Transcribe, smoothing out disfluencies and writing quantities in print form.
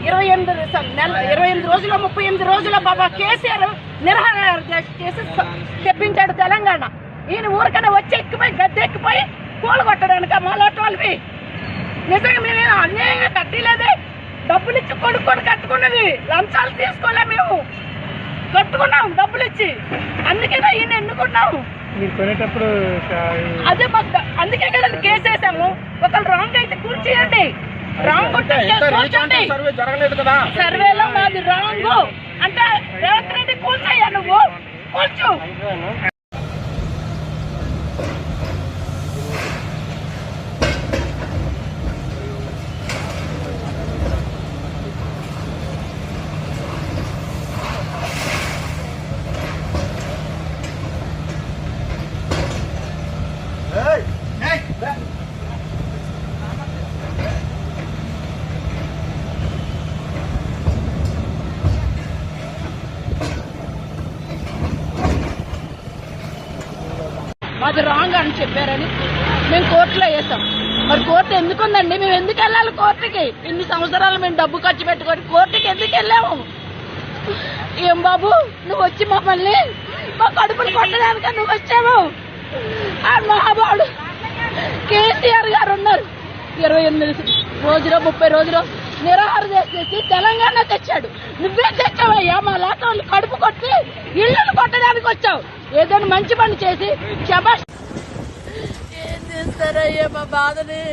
28 రోజులు 38 రోజుల బాబా కేసీఆర్ నిరాహార చేసి తెప్పించాడు తెలంగాణ. ఈయన ఊరికనే వచ్చి ఎక్కిపోయి గద్దె ఎక్కిపోయి పూలు కొట్టడానికి మాలాంటి వాళ్ళవి. నిజంగా మేము అన్యాయంగా కట్టలేదే, డబ్బులు ఇచ్చి కొనుక్కొని కట్టుకున్నది, లంచాలు తీసుకోలే, మేము కట్టుకున్నాం డబ్బులు ఇచ్చి. అందుకేనా ఈయన ఎన్నుకున్నాము. అదే మాకు అందుకే కదండి కేసు వేసాము. ఒకళ్ళు రాంగ్ అయితే కూర్చేయండి, రాంగ్ కూర్చోండి. సర్వేలో మాది రాంగ్ అంటే రేవంత్ రెడ్డి కూర్చోయ్యా, నువ్వు కూర్చో. అది రాంగ్ అని చెప్పారని మేము కోర్టులో వేసాం. మరి కోర్టు ఎందుకుందండి? మేము ఎందుకు వెళ్ళాలి కోర్టుకి? ఇన్ని సంవత్సరాలు మేము డబ్బు ఖర్చు పెట్టుకొని కోర్టుకి ఎందుకు వెళ్ళాము? ఏం బాబు నువ్వు వచ్చి మమ్మల్ని మా కడుపులు కొట్టడానిక నువ్వు వచ్చావు? ఆ మహాబాడు కేసీఆర్ గారు ఉన్నారు. 28 రోజులు 30 రోజులు నిరాహార చేసి తెలంగాణ తెచ్చాడు. నువ్వే తెచ్చావయ్యా, మా లాంటి వాళ్ళు కడుపు కొట్టి ఇళ్ళను కొట్టడానికి వచ్చావు. ఏదైనా మంచి పని చేసి శబాష్. ఏం చేస్తారయ్యా మా బాధని?